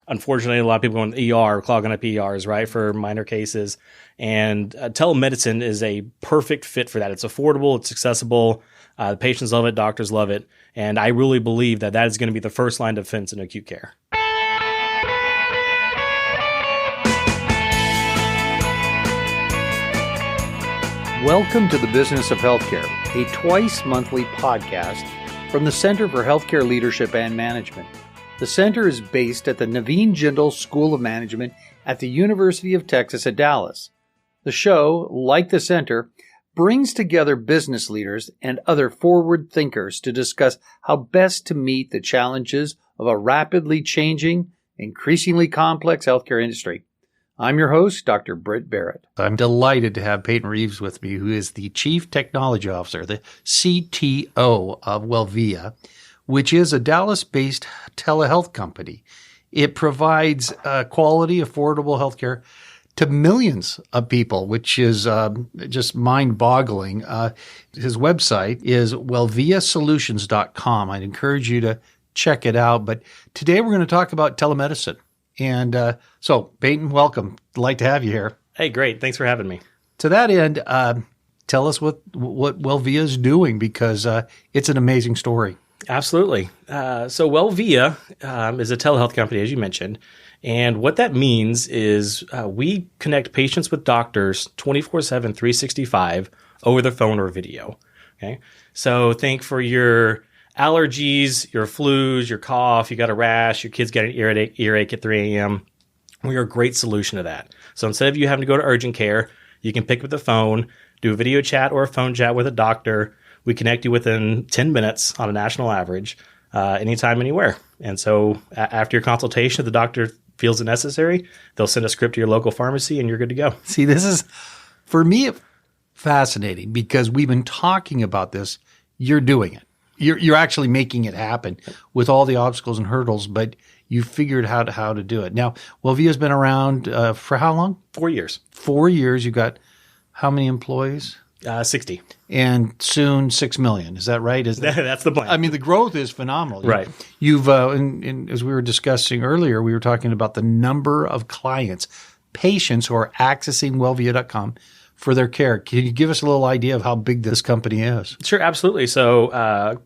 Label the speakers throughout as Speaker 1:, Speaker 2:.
Speaker 1: unfortunately, a lot of people go in the ER, clogging up ERs, right, for minor cases. And telemedicine is a perfect fit for that. It's affordable, it's accessible. The patients love it, doctors love it. And I really believe that is going to be the first line of defense in acute care.
Speaker 2: Welcome to the Business of Healthcare, a twice-monthly podcast from the Center for Healthcare Leadership and Management. The center is based at the Naveen Jindal School of Management at the University of Texas at Dallas. The show, like the center, brings together business leaders and other forward thinkers to discuss how best to meet the challenges of a rapidly changing, increasingly complex healthcare industry. I'm your host, Dr. Britt Barrett. I'm delighted to have Peyton Reeves with me, who is the Chief Technology Officer, the CTO of Wellvia, which is a Dallas-based telehealth company. It provides quality, affordable healthcare to millions of people, which is just mind-boggling. His website is wellviasolutions.com. I'd encourage you to check it out. But today we're going to talk about telemedicine. And so, Peyton, welcome. Delight to have you here.
Speaker 1: Hey, great. Thanks for having me.
Speaker 2: To that end, tell us what Wellvia is doing, because it's an amazing story.
Speaker 1: Absolutely. So Wellvia is a telehealth company, as you mentioned. And what that means is we connect patients with doctors 24/7, 365 over the phone or video. Okay. So think for your allergies, your flus, your cough, you got a rash, your kid's got an earache at 3 a.m. We are a great solution to that. So instead of you having to go to urgent care, you can pick up the phone, do a video chat or a phone chat with a doctor. We connect you within 10 minutes on a national average, anytime, anywhere. And so after your consultation, if the doctor feels it necessary, they'll send a script to your local pharmacy and you're good to go.
Speaker 2: See, this is, for me, fascinating, because we've been talking about this. You're doing it. You're actually making it happen with all the obstacles and hurdles, but you figured out how to do it. Now, Wellvia's been around for how long?
Speaker 1: 4 years.
Speaker 2: 4 years. You got how many employees?
Speaker 1: 60.
Speaker 2: And soon 6 million. Is that right?
Speaker 1: That's the plan.
Speaker 2: I mean, the growth is phenomenal.
Speaker 1: Right.
Speaker 2: You've, as we were discussing earlier, we were talking about the number of clients, patients who are accessing Wellvia.com for their care. Can you give us a little idea of how big this company is?
Speaker 1: Sure, absolutely. So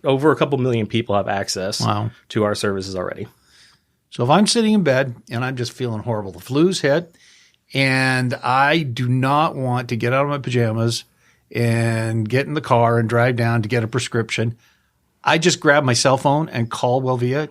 Speaker 1: over a couple million people have access to our services already.
Speaker 2: So if I'm sitting in bed and I'm just feeling horrible, the flu's hit, and I do not want to get out of my pajamas and get in the car and drive down to get a prescription, I just grab my cell phone and call Wellvia.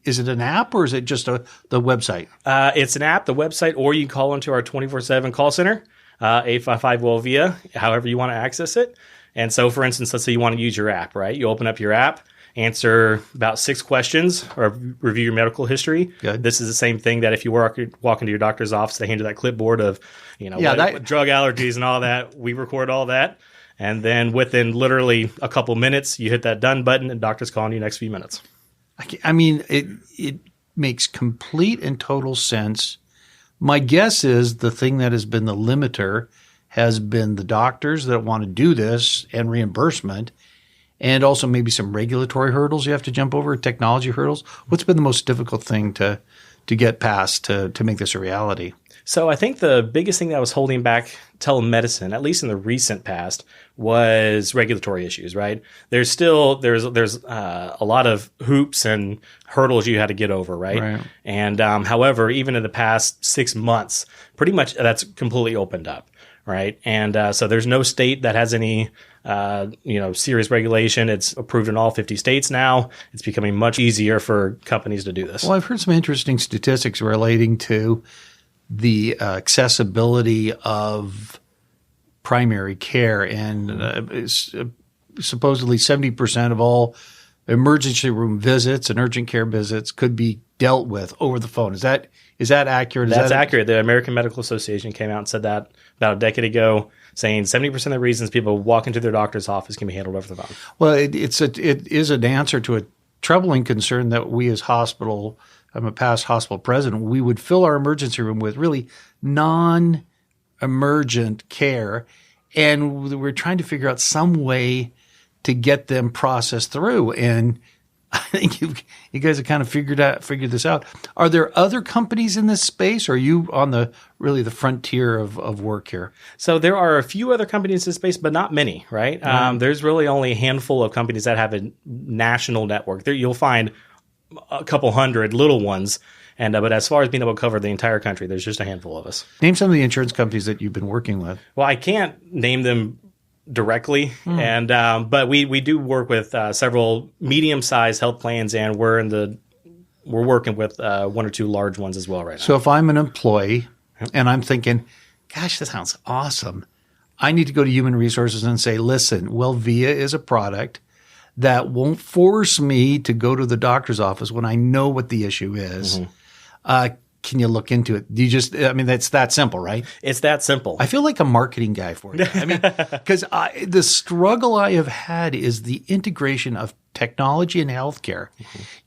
Speaker 2: Is it an app or is it just the website?
Speaker 1: It's an app, the website, or you can call into our 24/7 call center. 855 Wellvia, however you want to access it. And so, for instance, let's say you want to use your app, right? You open up your app, answer about 6 questions, or review your medical history.
Speaker 2: Good.
Speaker 1: This is the same thing that if you walk into your doctor's office, they hand you that clipboard of, what drug allergies and all that. We record all that. And then within literally a couple minutes, you hit that done button and doctor's calling you next few minutes.
Speaker 2: I mean, it makes complete and total sense. My guess is the thing that has been the limiter has been the doctors that want to do this and reimbursement, and also maybe some regulatory hurdles you have to jump over, technology hurdles. What's been the most difficult thing to get past to make this a reality?
Speaker 1: So I think the biggest thing that was holding back telemedicine, at least in the recent past, was regulatory issues, right? There's a lot of hoops and hurdles you had to get over, right? And however, even in the past 6 months, pretty much that's completely opened up, right? And so there's no state that has any serious regulation. It's approved in all 50 states now. It's becoming much easier for companies to do this.
Speaker 2: Well, I've heard some interesting statistics relating to the accessibility of primary care, and supposedly 70% of all emergency room visits and urgent care visits could be dealt with over the phone. Is that accurate?
Speaker 1: That's accurate. The American Medical Association came out and said that about a decade ago, saying 70% of the reasons people walk into their doctor's office can be handled over the phone.
Speaker 2: Well, it is an answer to a troubling concern that we as I'm a past hospital president, we would fill our emergency room with really non-emergent care, and we're trying to figure out some way to get them processed through. And I think you guys have kind of figured this out. Are there other companies in this space, or are you on the frontier of work here?
Speaker 1: So there are a few other companies in this space, but not many, right? There's really only a handful of companies that have a national network. There, you'll find a couple hundred little ones, but as far as being able to cover the entire country, there's just a handful of us.
Speaker 2: Name some of the insurance companies that you've been working with.
Speaker 1: Well, I can't name them directly, but we do work with several medium-sized health plans, and we're working with one or two large ones as well right now.
Speaker 2: So if I'm an employee and I'm thinking, gosh, that sounds awesome, I need to go to human resources and say, listen, Wellvia is a product that won't force me to go to the doctor's office when I know what the issue is. Can you look into it? That's that simple, right?
Speaker 1: It's that simple.
Speaker 2: I feel like a marketing guy for you. I mean, because the struggle I have had is the integration of technology and healthcare.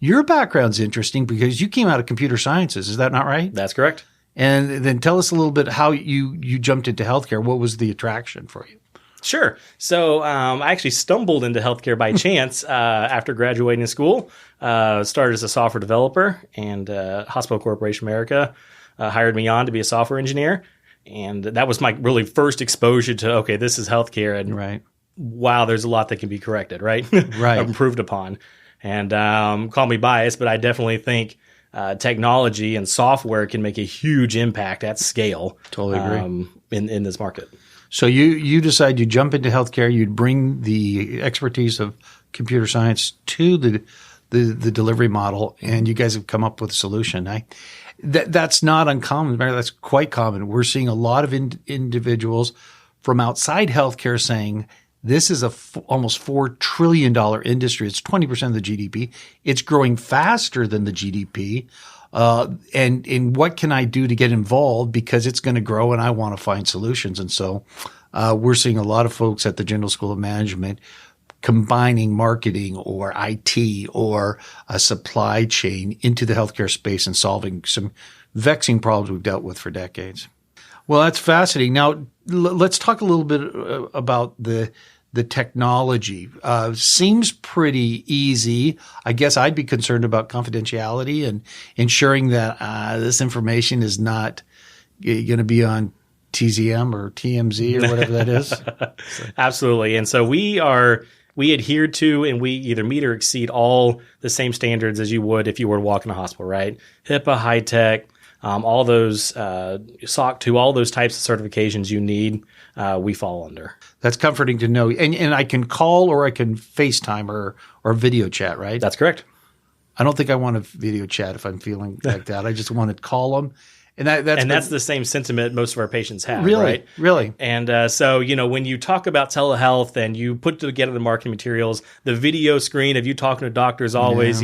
Speaker 2: Your background's interesting because you came out of computer sciences. Is that not right?
Speaker 1: That's correct.
Speaker 2: And then tell us a little bit how you jumped into healthcare. What was the attraction for you?
Speaker 1: Sure. So I actually stumbled into healthcare by chance after graduating school. Started as a software developer, and Hospital Corporation America hired me on to be a software engineer. And that was my really first exposure to, okay, this is healthcare. And
Speaker 2: right.
Speaker 1: Wow, there's a lot that can be corrected, right?
Speaker 2: Right.
Speaker 1: Improved upon. And call me biased, but I definitely think technology and software can make a huge impact at scale.
Speaker 2: Totally agree.
Speaker 1: In this market.
Speaker 2: So you decide you jump into healthcare, you'd bring the expertise of computer science to the delivery model, and you guys have come up with a solution. That's not uncommon. That's quite common. We're seeing a lot of individuals from outside healthcare saying this is almost $4 trillion industry. It's 20% of the GDP. It's growing faster than the GDP. And what can I do to get involved because it's going to grow and I want to find solutions. And so we're seeing a lot of folks at the Jindal School of Management combining marketing or IT or a supply chain into the healthcare space and solving some vexing problems we've dealt with for decades. Well, that's fascinating. Now, let's talk a little bit about the technology. Seems pretty easy. I guess I'd be concerned about confidentiality and ensuring that this information is not going to be on TZM or TMZ or whatever that is.
Speaker 1: Absolutely. And so we adhere to and we either meet or exceed all the same standards as you would if you were to walk in a hospital, right? HIPAA, high tech, all those SOC 2, all those types of certifications you need, we fall under. That's
Speaker 2: comforting to know. And I can call or I can FaceTime or video chat, right?
Speaker 1: That's correct.
Speaker 2: I don't think I want to video chat if I'm feeling like that. I just want to call them.
Speaker 1: And that's the same sentiment most of our patients have,
Speaker 2: really,
Speaker 1: right?
Speaker 2: Really.
Speaker 1: And so, when you talk about telehealth and you put together the marketing materials, the video screen of you talking to doctors always,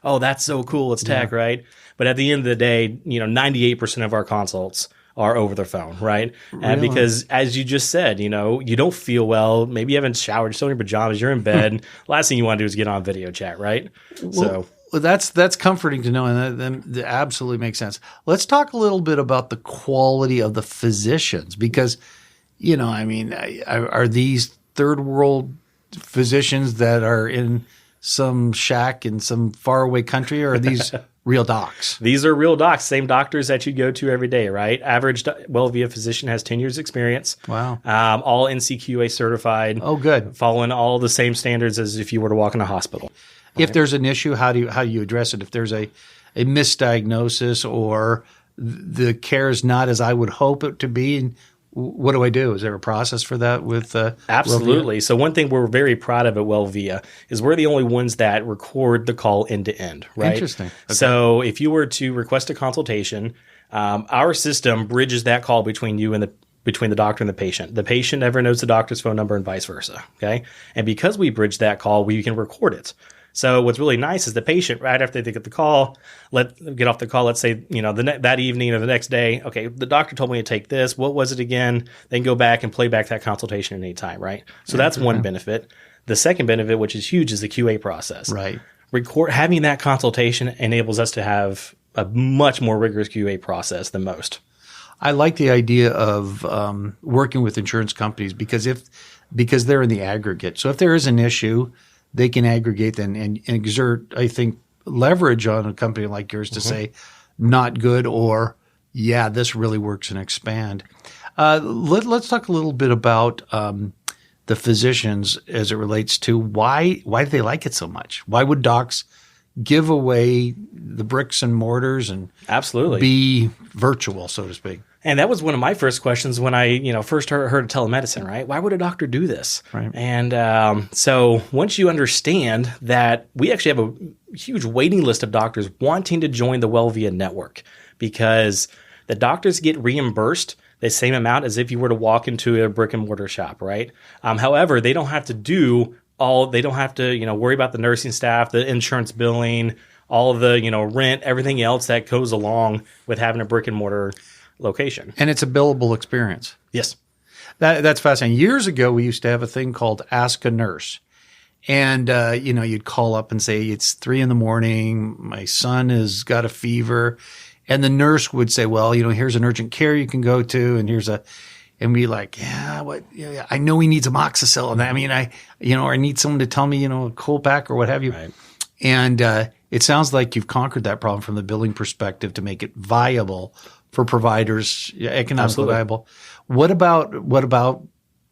Speaker 1: oh, that's so cool, it's tech, right? But at the end of the day, 98% of our consults are over the phone, right?
Speaker 2: Really?
Speaker 1: And because as you just said, you don't feel well, maybe you haven't showered, you're still in your pajamas, you're in bed. Last thing you want to do is get on video chat, right?
Speaker 2: Well, that's comforting to know, and that absolutely makes sense. Let's talk a little bit about the quality of the physicians, because, are these third world physicians that are in some shack in some faraway country, or are these real docs?
Speaker 1: These are real docs, same doctors that you go to every day, right? Average Wellvia physician has 10 years experience.
Speaker 2: Wow.
Speaker 1: All NCQA certified.
Speaker 2: Oh, good.
Speaker 1: Following all the same standards as if you were to walk in a hospital.
Speaker 2: If there's an issue, how do you address it? If there's a misdiagnosis or the care is not as I would hope it to be, what do I do? Is there a process for that with
Speaker 1: Absolutely.
Speaker 2: Wellvia?
Speaker 1: So one thing we're very proud of at Wellvia is we're the only ones that record the call end to end, right?
Speaker 2: Interesting. Okay.
Speaker 1: So if you were to request a consultation, our system bridges that call between you and between the doctor and the patient. The patient never knows the doctor's phone number and vice versa, okay? And because we bridge that call, we can record it. So what's really nice is the patient, right after they get the call, get off the call, let's say, that evening or the next day, okay, the doctor told me to take this. What was it again? Then go back and play back that consultation at any time, right? So that's one benefit. The second benefit, which is huge, is the QA process.
Speaker 2: Right.
Speaker 1: Having that consultation enables us to have a much more rigorous QA process than most.
Speaker 2: I like the idea of working with insurance companies because they're in the aggregate. So if there is an issue, they can aggregate and exert, I think, leverage on a company like yours to say, not good, or yeah, this really works, and expand. Let's talk a little bit about the physicians as it relates to why do they like it so much? Why would docs give away the bricks and mortars and
Speaker 1: absolutely
Speaker 2: be virtual, so to speak?
Speaker 1: And that was one of my first questions when I, first heard of telemedicine, right? Why would a doctor do this?
Speaker 2: Right.
Speaker 1: And so once you understand that we actually have a huge waiting list of doctors wanting to join the WellVia network, because the doctors get reimbursed the same amount as if you were to walk into a brick and mortar shop, right? However, they don't have to worry about the nursing staff, the insurance billing, all of the, rent, everything else that goes along with having a brick and mortar location.
Speaker 2: And it's a billable experience.
Speaker 1: Yes.
Speaker 2: That's fascinating. Years ago, we used to have a thing called Ask a Nurse. And, you'd call up and say, it's 3 a.m, my son has got a fever. And the nurse would say, well, here's an urgent care you can go to. And and be like, I know he needs amoxicillin. I mean, I need someone to tell me, a cold pack or what have you.
Speaker 1: Right.
Speaker 2: And, it sounds like you've conquered that problem from the billing perspective to make it viable for providers, economically
Speaker 1: Absolutely.
Speaker 2: viable. What about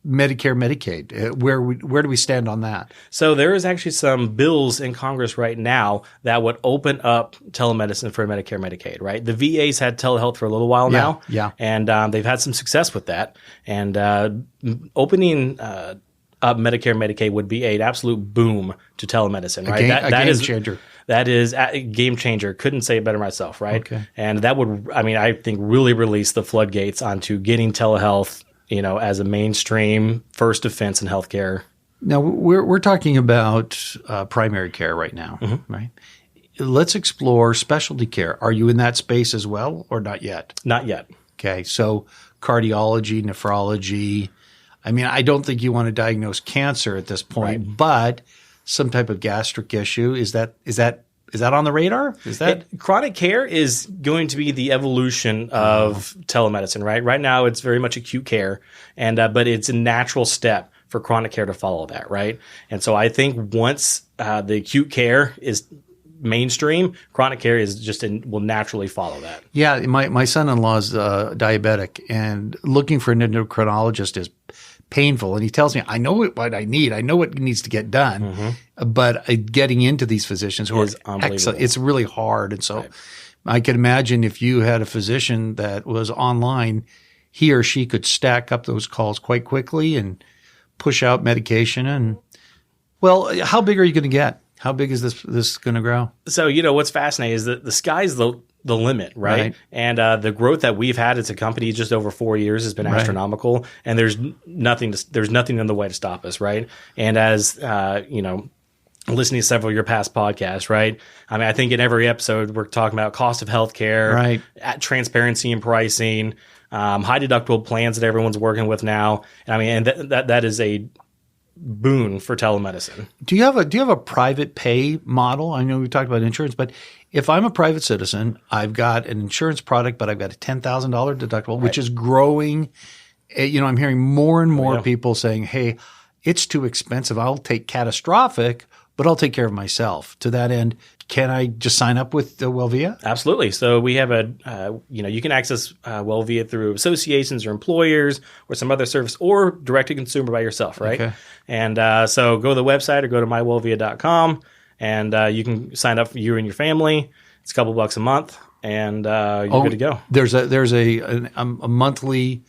Speaker 2: Medicare, Medicaid? Where do we stand on that?
Speaker 1: So there is actually some bills in Congress right now that would open up telemedicine for Medicare, Medicaid, right? The VA's had telehealth for a little while now.
Speaker 2: Yeah.
Speaker 1: And they've had some success with that. And opening up Medicare, Medicaid would be an absolute boom to telemedicine, right?
Speaker 2: A game changer.
Speaker 1: That is a game changer. Couldn't say it better myself, right?
Speaker 2: Okay.
Speaker 1: And that would, I think, really release the floodgates onto getting telehealth, as a mainstream first defense in healthcare.
Speaker 2: Now, we're talking about primary care right now, right? Let's explore specialty care. Are you in that space as well, or not yet?
Speaker 1: Not yet.
Speaker 2: Okay, so cardiology, nephrology. I don't think you want to diagnose cancer at this point,
Speaker 1: right.
Speaker 2: But some type of gastric issue. Is that on the radar?
Speaker 1: Chronic care is going to be the evolution of telemedicine, right? Right now, it's very much acute care, and but it's a natural step for chronic care to follow that, right? And so I think once the acute care is mainstream, chronic care is will naturally follow that.
Speaker 2: Yeah, my son-in-law is diabetic, and looking for an endocrinologist is painful. And he tells me, I know what I need. I know what needs to get done. But getting into these physicians who are excellent, it's really hard. And so right. I can imagine if you had a physician that was online, he or she could stack up those calls quite quickly and push out medication. And well, how big are you going to get? How big is this going to grow? So,
Speaker 1: what's fascinating is that the sky's the limit, right? And the growth that we've had as a company just over 4 years has been astronomical, and there's nothing in the way to stop us, right? And as listening to several of your past podcasts, right? I think in every episode we're talking about cost of healthcare,
Speaker 2: right?
Speaker 1: Transparency in pricing, high deductible plans that everyone's working with now. And that is a boon for telemedicine.
Speaker 2: Do you have a private pay model? I know we talked about insurance, but if I'm a private citizen, I've got an insurance product, but I've got a $10,000 deductible, which is growing. I'm hearing more and more people saying, "Hey, it's too expensive. I'll take catastrophic, but I'll take care of myself." To that end, can I just sign up with WellVia?
Speaker 1: Absolutely. So we have you can access WellVia through associations or employers or some other service, or direct to consumer by yourself, right? Okay. And so go to the website or go to mywellvia.com, and you can sign up for you and your family. It's a couple bucks a month, and you're good to go.
Speaker 2: There's a monthly,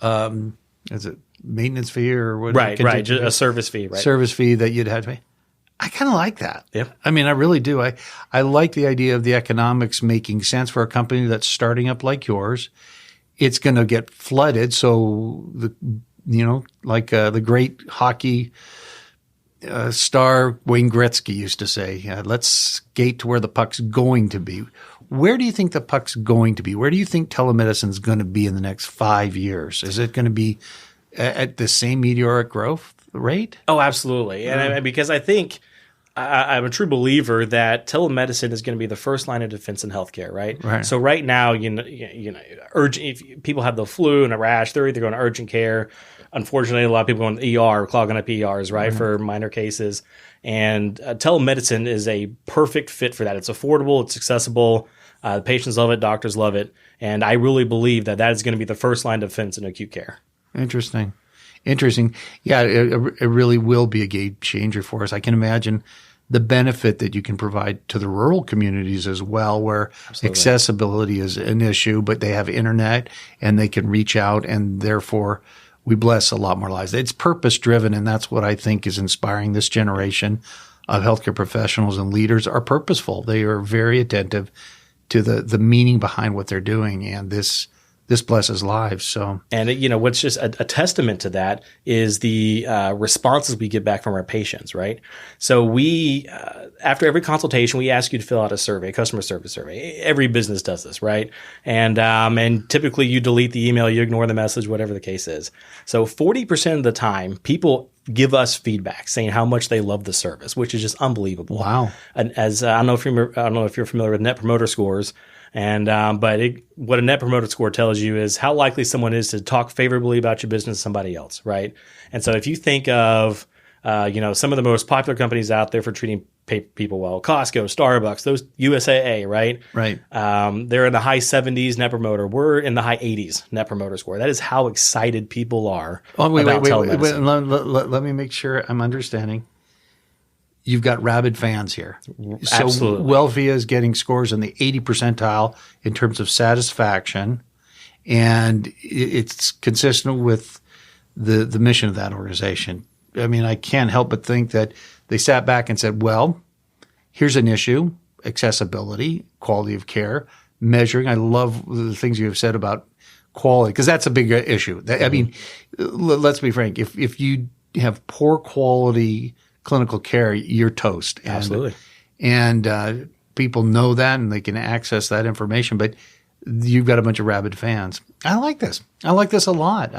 Speaker 2: is it maintenance fee or what?
Speaker 1: Right. Just a service fee, right?
Speaker 2: Service fee that you'd have to pay. I kind of like that.
Speaker 1: Yeah.
Speaker 2: I really do. I like the idea of the economics making sense for a company that's starting up like yours. It's going to get flooded. So the great hockey star Wayne Gretzky used to say, let's skate to where the puck's going to be. Where do you think the puck's going to be? Where do you think telemedicine is going to be in the next 5 years? Is it going to be at the same meteoric growth rate?
Speaker 1: Oh, absolutely. And because I think I'm a true believer that telemedicine is going to be the first line of defense in healthcare, right?
Speaker 2: Right.
Speaker 1: So right now, urgent. If people have the flu and a rash, they're either going to urgent care. Unfortunately, a lot of people go in the ER, clogging up ERs, right, for minor cases. And telemedicine is a perfect fit for that. It's affordable, it's accessible. The patients love it, doctors love it, and I really believe that is going to be the first line of defense in acute care.
Speaker 2: Interesting. Yeah, it really will be a game changer for us. I can imagine the benefit that you can provide to the rural communities as well, where accessibility is an issue, but they have internet and they can reach out, and therefore we bless a lot more lives. It's purpose driven, and that's what I think is inspiring. This generation of healthcare professionals and leaders are purposeful. They are very attentive to the meaning behind what they're doing, and this blesses lives. So,
Speaker 1: and what's just a testament to that is the responses we get back from our patients, right? So we, after every consultation, we ask you to fill out a survey, a customer service survey. Every business does this, right? And typically you delete the email, you ignore the message, whatever the case is. So 40% of the time, people give us feedback saying how much they love the service, which is just unbelievable.
Speaker 2: Wow!
Speaker 1: And as I don't know if you're familiar with Net Promoter Scores. What a Net Promoter Score tells you is how likely someone is to talk favorably about your business to somebody else, right? And so if you think of, some of the most popular companies out there for treating people well, Costco, Starbucks, those USAA, right?
Speaker 2: Right.
Speaker 1: They're in the high 70s Net Promoter. We're in the high 80s Net Promoter Score. That is how excited people are about telemedicine.
Speaker 2: Let me make sure I'm understanding. You've got rabid fans here.
Speaker 1: Absolutely.
Speaker 2: So WellVia is getting scores in the 80 percentile in terms of satisfaction, and it's consistent with the mission of that organization. I mean, I can't help but think that they sat back and said, well, here's an issue, accessibility, quality of care, measuring. I love the things you have said about quality, because that's a big issue. I mean, let's be frank. If you have poor quality clinical care, you're toast.
Speaker 1: Absolutely.
Speaker 2: And people know that, and they can access that information, but you've got a bunch of rabid fans. I like this. I like this a lot.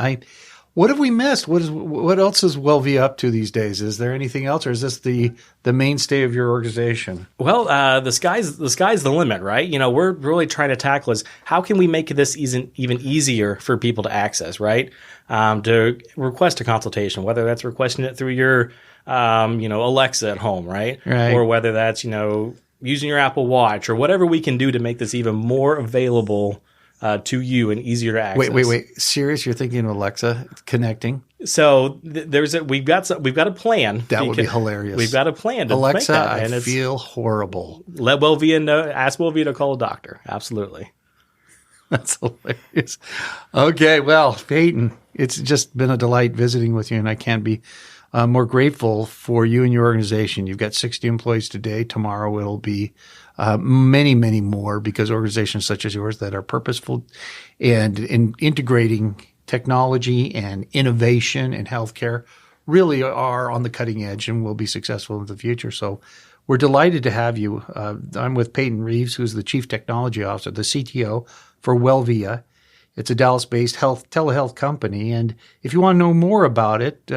Speaker 2: What have we missed? What else is WellVia up to these days? Is there anything else, or is this the mainstay of your organization?
Speaker 1: Well, the sky's the limit, right? We're really trying to tackle is how can we make this even easier for people to access, right? To request a consultation, whether that's requesting it through your Alexa at home, right? Or whether that's, using your Apple Watch, or whatever we can do to make this even more available to you and easier to access.
Speaker 2: Wait. Serious? You're thinking of Alexa connecting?
Speaker 1: So we've got a plan.
Speaker 2: That would be hilarious.
Speaker 1: We've got a plan to
Speaker 2: Alexa,
Speaker 1: make that. And
Speaker 2: I feel horrible.
Speaker 1: Let WellVia know, ask WellVia to call a doctor. Absolutely.
Speaker 2: That's hilarious. Okay, well, Peyton, it's just been a delight visiting with you, and I can't be more grateful for you and your organization. You've got 60 employees today. Tomorrow it'll be many, many more, because organizations such as yours that are purposeful and in integrating technology and innovation in healthcare really are on the cutting edge and will be successful in the future. So we're delighted to have you. I'm with Peyton Reeves, who's the Chief Technology Officer, the CTO for WellVia. It's a Dallas-based telehealth company. And if you want to know more about it,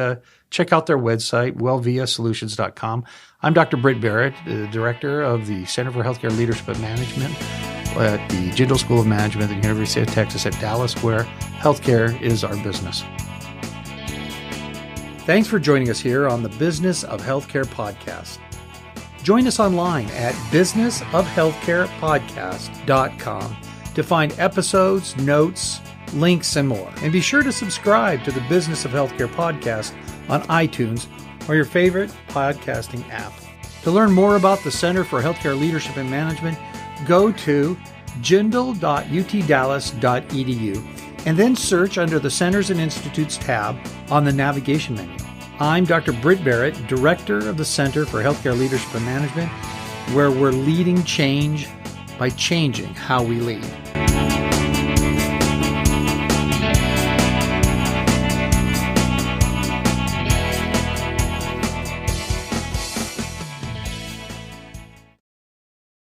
Speaker 2: check out their website, wellviasolutions.com. I'm Dr. Britt Barrett, the Director of the Center for Healthcare Leadership and Management at the Jindal School of Management at the University of Texas at Dallas, where healthcare is our business. Thanks for joining us here on the Business of Healthcare podcast. Join us online at businessofhealthcarepodcast.com to find episodes, notes, links, and more. And be sure to subscribe to the Business of Healthcare podcast on iTunes or your favorite podcasting app. To learn more about the Center for Healthcare Leadership and Management, go to jindal.utdallas.edu and then search under the Centers and Institutes tab on the navigation menu. I'm Dr. Britt Barrett, Director of the Center for Healthcare Leadership and Management, where we're leading change by changing how we lead.